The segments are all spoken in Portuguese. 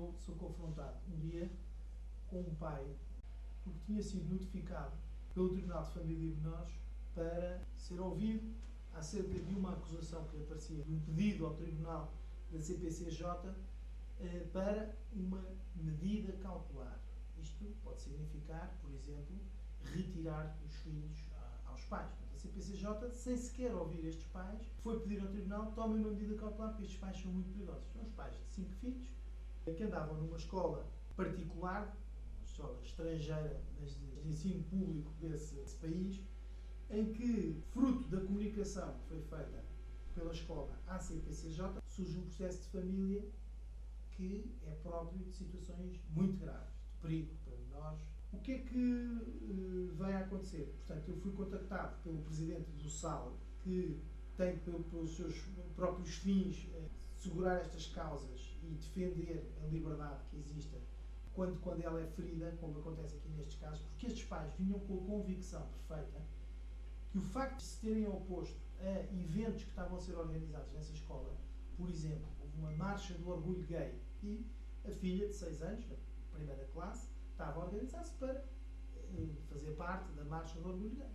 eu sou confrontado um dia com um pai porque tinha sido notificado pelo Tribunal de Família e Menores para ser ouvido acerca de uma acusação que lhe aparecia, de um pedido ao Tribunal da CPCJ para uma medida cautelar. Isto pode significar, por exemplo, retirar os filhos aos pais. A CPCJ, sem sequer ouvir estes pais, foi pedir ao Tribunal: tomem uma medida cautelar porque estes pais são muito perigosos. São os pais de 5 filhos que andavam numa escola particular, uma escola estrangeira, mas de ensino público desse país, em que, fruto da comunicação que foi feita pela escola à CPCJ, surge um processo de família que é próprio de situações muito graves, de perigo para menores. O que é que vai acontecer? Portanto, eu fui contactado pelo presidente do SAL, que tem pelos seus próprios fins segurar estas causas e defender a liberdade que existe quando ela é ferida, como acontece aqui nestes casos, porque estes pais vinham com a convicção perfeita que o facto de se terem oposto a eventos que estavam a ser organizados nessa escola, por exemplo, houve uma marcha do orgulho gay e a filha de 6 anos, na primeira classe, estava a organizar-se para fazer parte da marcha do orgulho gay.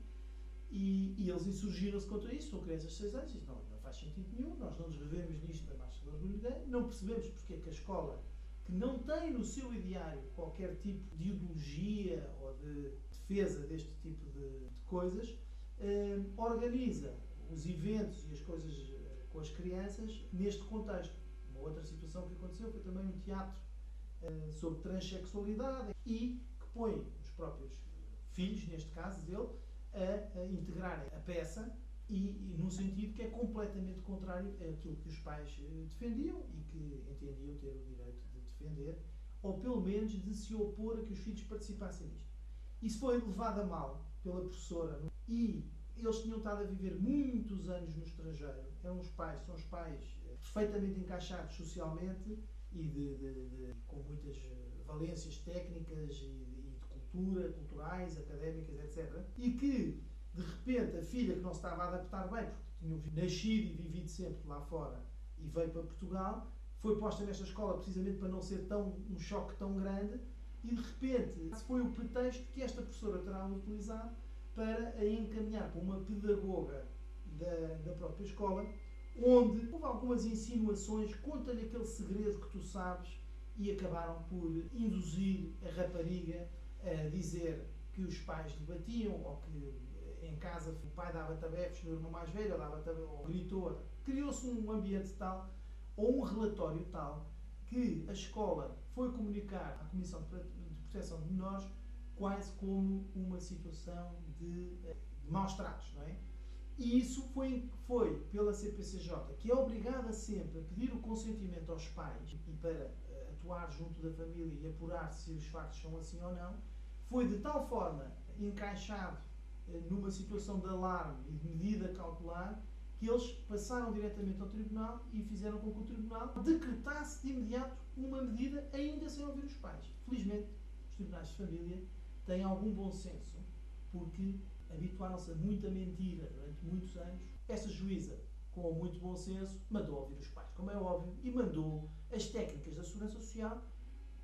E eles insurgiram-se contra isso, são crianças de 6 anos, e dizem: não faz sentido nenhum, nós não nos revemos nisto da marcha do orgulho gay, não percebemos porque é que a escola, que não tem no seu ideário qualquer tipo de ideologia ou de defesa deste tipo de coisas, organiza os eventos e as coisas com as crianças neste contexto. Uma outra situação que aconteceu foi também um teatro sobre transexualidade e que põe os próprios filhos, neste caso dele, a integrarem a peça e num sentido que é completamente contrário àquilo que os pais defendiam e que entendiam ter o direito de defender, ou pelo menos de se opor a que os filhos participassem disto. Isso foi levado a mal pela professora e eles tinham estado a viver muitos anos no estrangeiro. São os pais perfeitamente encaixados socialmente e com muitas valências técnicas e de culturais, académicas, etc. E que, de repente, a filha que não se estava a adaptar bem, porque tinham nascido e vivido sempre lá fora e veio para Portugal, foi posta nesta escola precisamente para não ser um choque tão grande e, de repente, foi o pretexto que esta professora terá utilizado para a encaminhar para uma pedagoga da própria escola, onde houve algumas insinuações: conta-lhe aquele segredo que tu sabes, e acabaram por induzir a rapariga a dizer que os pais debatiam, ou que em casa o pai dava tabefes no irmão mais velho, ou gritou. Criou-se um ambiente tal, ou um relatório tal, que a escola foi comunicar à Comissão de Proteção de Menores quase como uma situação de maus tratos, não é? E isso foi pela CPCJ, que é obrigada sempre a pedir o consentimento aos pais e para atuar junto da família e apurar se os factos são assim ou não, foi de tal forma encaixado numa situação de alarme e de medida cautelar que eles passaram diretamente ao Tribunal e fizeram com que o Tribunal decretasse de imediato uma medida ainda sem ouvir os pais. Felizmente, os tribunais de família têm algum bom senso, porque habituaram-se a muita mentira durante muitos anos. Essa juíza, com muito bom senso, mandou ouvir os pais, como é óbvio, e mandou as técnicas da Segurança Social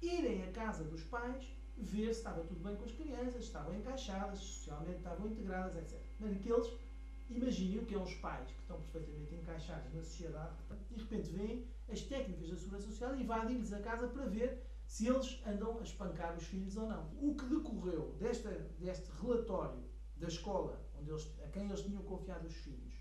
irem à casa dos pais ver se estava tudo bem com as crianças, se estavam encaixadas, socialmente estavam integradas, etc. Mas aqueles, imaginem que é os pais que estão perfeitamente encaixados na sociedade, que de repente veem as técnicas da Segurança Social e invadem-lhes a casa para ver se eles andam a espancar os filhos ou não. O que decorreu deste relatório da escola, a quem eles tinham confiado os filhos,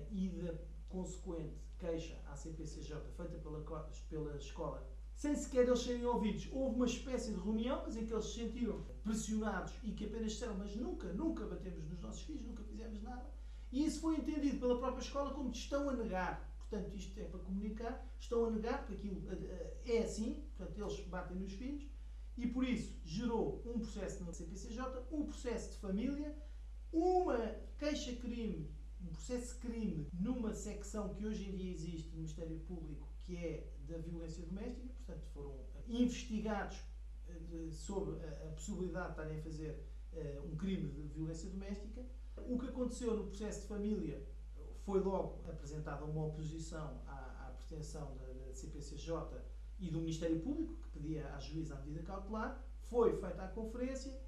e da consequente queixa à CPCJ feita pela escola, sem sequer eles serem ouvidos, houve uma espécie de reunião, mas em que eles se sentiram pressionados e que apenas disseram: mas nunca batemos nos nossos filhos, nunca fizemos nada. E isso foi entendido pela própria escola como estão a negar. Portanto, isto é para comunicar, estão a negar que aquilo é assim, portanto, eles batem nos filhos, e por isso gerou um processo na CPCJ, um processo de família, uma queixa-crime, um processo de crime numa secção que hoje em dia existe no Ministério Público, que é da violência doméstica. Portanto, foram investigados sobre a possibilidade de estarem a fazer um crime de violência doméstica. O que aconteceu no processo de família foi logo apresentada uma oposição à pretensão da CPCJ e do Ministério Público, que pedia à juíza a medida cautelar. Foi feita a conferência,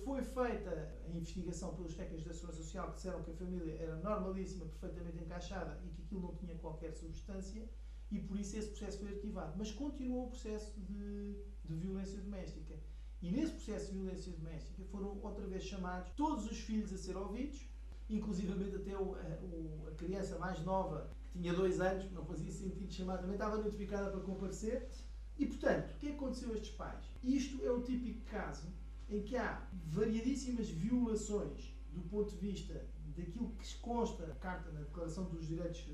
foi feita a investigação pelos técnicos da Segurança Social, que disseram que a família era normalíssima, perfeitamente encaixada e que aquilo não tinha qualquer substância, e por isso esse processo foi arquivado. Mas continuou o processo de violência doméstica. E nesse processo de violência doméstica foram outra vez chamados todos os filhos a ser ouvidos, inclusivamente até a criança mais nova, que tinha 2 anos, não fazia sentido chamar, também estava notificada para comparecer. E, portanto, o que aconteceu a estes pais? Isto é o típico caso em que há variadíssimas violações do ponto de vista daquilo que consta na Carta, na Declaração dos Direitos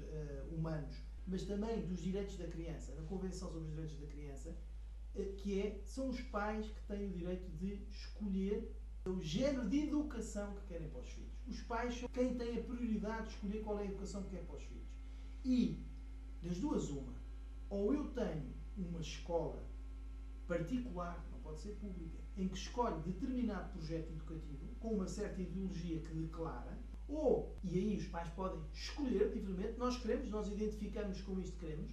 Humanos, mas também dos direitos da criança, na Convenção sobre os Direitos da Criança, são os pais que têm o direito de escolher o género de educação que querem para os filhos. Os pais são quem tem a prioridade de escolher qual é a educação que quer para os filhos. E, das duas, uma. Ou eu tenho uma escola particular, não pode ser pública, em que escolhe determinado projeto educativo, com uma certa ideologia que declara, ou, e aí os pais podem escolher livremente, nós queremos, nós identificamos com isto que queremos,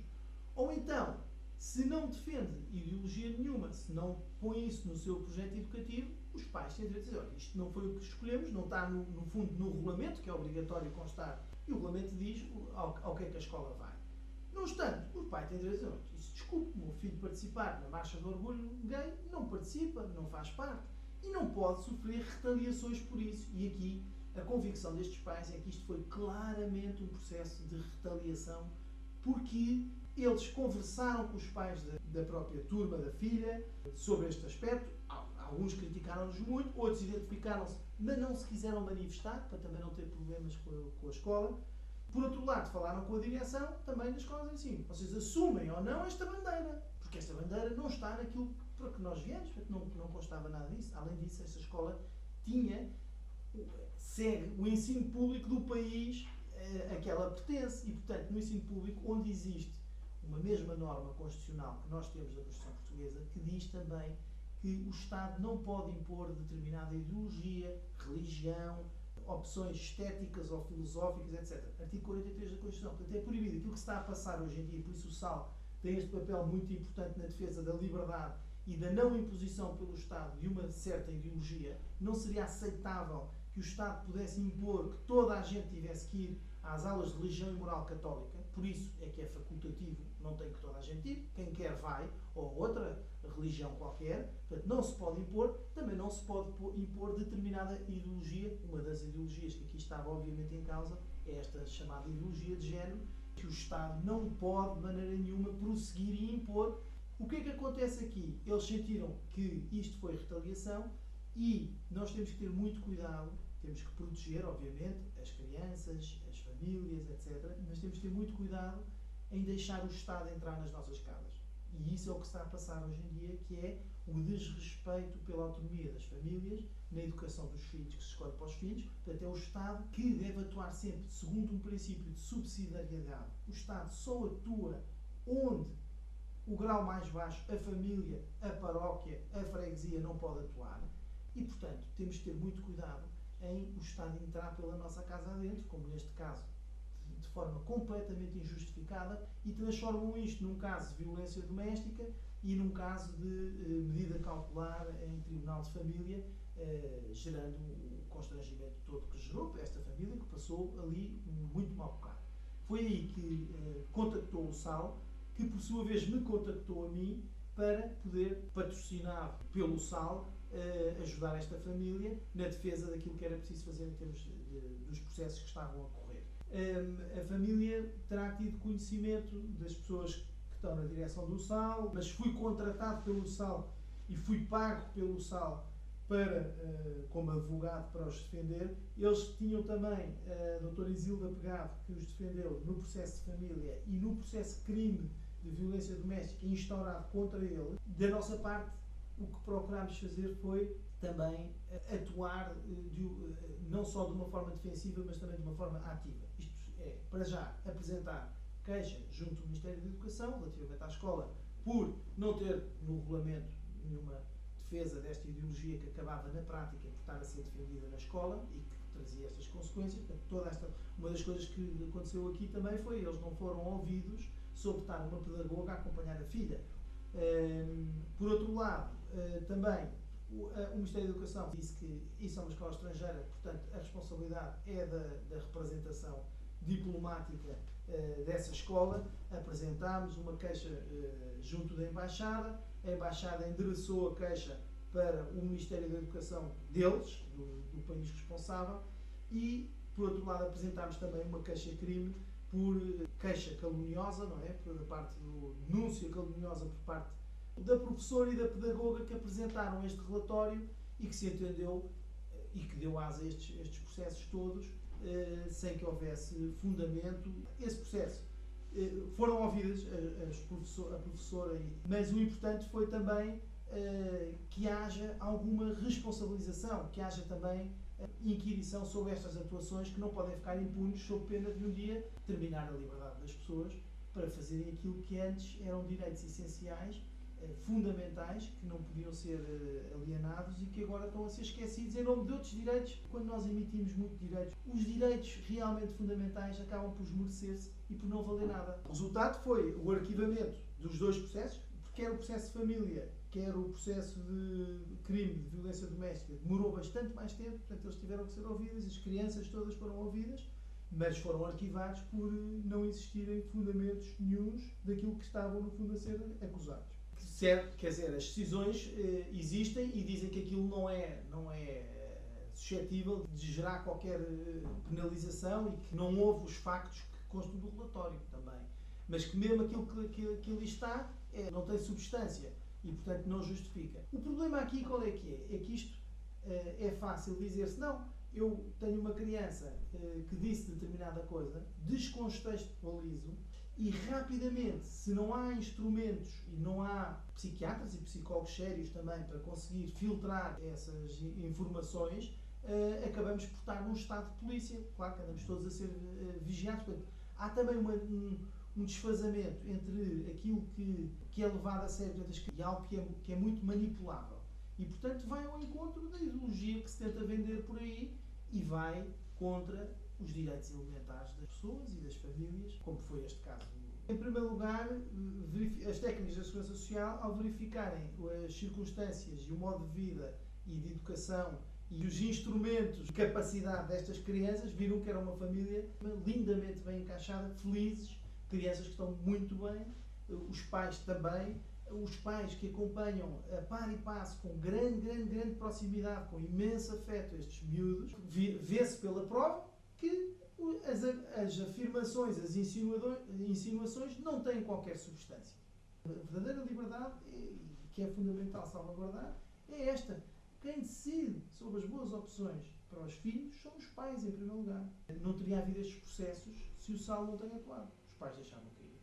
ou então, se não defende ideologia nenhuma, se não põe isso no seu projeto educativo, os pais têm direito a dizer, olha, isto não foi o que escolhemos, não está no fundo no regulamento, que é obrigatório constar, e o regulamento diz ao que é que a escola vai. Não obstante, o pai tem direito a dizer, isso, desculpe, o meu filho participar na Marcha do Orgulho Gay, não participa, não faz parte, e não pode sofrer retaliações por isso. E aqui, a convicção destes pais é que isto foi claramente um processo de retaliação, porque eles conversaram com os pais da própria turma da filha sobre este aspecto. Alguns criticaram-nos muito, outros identificaram-se, mas não se quiseram manifestar, para também não ter problemas com a escola. Por outro lado, falaram com a direção também da escola, assim, vocês assumem ou não esta bandeira, porque esta bandeira não está naquilo para que nós viemos, porque não constava nada disso. Além disso, esta escola segue o ensino público do país a que ela pertence, e, portanto, no ensino público, onde existe uma mesma norma constitucional que nós temos da Constituição Portuguesa, que diz também que o Estado não pode impor determinada ideologia, religião, opções estéticas ou filosóficas, etc. Artigo 43 da Constituição. Portanto, é proibido. Aquilo que se está a passar hoje em dia, por isso o SAL tem este papel muito importante na defesa da liberdade e da não imposição pelo Estado de uma certa ideologia. Não seria aceitável que o Estado pudesse impor que toda a gente tivesse que ir às aulas de religião e moral católica, por isso é que é facultativo, não tem que toda a gente ir, quem quer vai, ou outra religião qualquer, portanto não se pode impor, também não se pode impor determinada ideologia. Uma das ideologias que aqui estava obviamente em causa é esta chamada ideologia de género, que o Estado não pode de maneira nenhuma prosseguir e impor. O que é que acontece aqui? Eles sentiram que isto foi retaliação e nós temos que ter muito cuidado, temos que proteger, obviamente, as crianças, as famílias, etc. Mas temos que ter muito cuidado em deixar o Estado entrar nas nossas casas. E isso é o que está a passar hoje em dia, que é o desrespeito pela autonomia das famílias, na educação dos filhos, que se escolhe para os filhos. Portanto, é o Estado que deve atuar sempre segundo um princípio de subsidiariedade. O Estado só atua onde o grau mais baixo, a família, a paróquia, a freguesia, não pode atuar. E, portanto, temos que ter muito cuidado em o Estado entrar pela nossa casa adentro, como neste caso, de forma completamente injustificada, e transformam isto num caso de violência doméstica e num caso de medida cautelar em tribunal de família, gerando o constrangimento todo que gerou para esta família, que passou ali muito mal bocado. Foi aí que contactou o SAL, que por sua vez me contactou a mim para poder, patrocinado pelo SAL, ajudar esta família na defesa daquilo que era preciso fazer em termos dos processos que estavam a ocorrer. A família terá tido conhecimento das pessoas que estão na direção do SAL, mas fui contratado pelo SAL e fui pago pelo SAL para, como advogado para os defender. Eles tinham também a doutora Isilda Pegado, que os defendeu no processo de família e no processo de crime de violência doméstica instaurado contra ele. Da nossa parte, o que procurámos fazer foi também atuar não só de uma forma defensiva, mas também de uma forma ativa. Isto é, para já, apresentar queixa junto do Ministério da Educação, relativamente à escola, por não ter no regulamento nenhuma defesa desta ideologia que acabava na prática por estar a ser defendida na escola e que trazia estas consequências. Portanto, uma das coisas que aconteceu aqui também foi eles não foram ouvidos sobre estar uma pedagoga a acompanhar a filha. Por outro lado, também o Ministério da Educação disse que isso é uma escola estrangeira, portanto a responsabilidade é da representação diplomática dessa escola. Apresentámos uma queixa junto da Embaixada, a Embaixada endereçou a queixa para o Ministério da Educação deles, do país responsável, e por outro lado apresentámos também uma queixa-crime por queixa caluniosa, não é? Por parte do denúncia caluniosa por parte da professora e da pedagoga que apresentaram este relatório e que se entendeu e que deu asa a estes processos todos sem que houvesse fundamento. Esse processo foram ouvidas a professora, mas o importante foi também que haja alguma responsabilização, que haja também inquirição sobre estas atuações que não podem ficar impunes sob pena de um dia terminar a liberdade das pessoas para fazerem aquilo que antes eram direitos essenciais, fundamentais, que não podiam ser alienados e que agora estão a ser esquecidos em nome de outros direitos. Quando nós emitimos muitos direitos, os direitos realmente fundamentais acabam por esmorecer-se e por não valer nada. O resultado foi o arquivamento dos dois processos, quer o processo de família, quer o processo de crime de violência doméstica, demorou bastante mais tempo, portanto eles tiveram que ser ouvidos, as crianças todas foram ouvidas, mas foram arquivados por não existirem fundamentos nenhuns daquilo que estavam no fundo a ser acusados. Certo, quer dizer, as decisões existem e dizem que aquilo não é suscetível de gerar qualquer penalização e que não houve os factos que constam do relatório também. Mas que mesmo aquilo que ali está não tem substância e, portanto, não justifica. O problema aqui qual é que é? É que isto é fácil dizer-se, não, eu tenho uma criança que disse determinada coisa, descontextualizo e rapidamente, se não há instrumentos e não há psiquiatras e psicólogos sérios também para conseguir filtrar essas informações, acabamos por estar num estado de polícia. Claro que andamos todos a ser vigiados. Portanto, há também um desfazamento entre aquilo que é levado a sério e algo que é muito manipulável. E, portanto, vai ao encontro da ideologia que se tenta vender por aí e vai contra os direitos elementares das pessoas e das famílias, como foi este caso. Em primeiro lugar, as técnicas da Segurança Social, ao verificarem as circunstâncias e o modo de vida e de educação e os instrumentos de capacidade destas crianças, viram que era uma família lindamente bem encaixada, felizes, crianças que estão muito bem, os pais também, os pais que acompanham a par e passo, com grande proximidade, com imenso afeto estes miúdos, vê-se pela prova que as afirmações, as insinuações não têm qualquer substância. A verdadeira liberdade, que é fundamental salvaguardar, é esta. Quem decide sobre as boas opções para os filhos são os pais, em primeiro lugar. Não teria havido estes processos se o SAL não tem atuado. Os pais deixavam cair.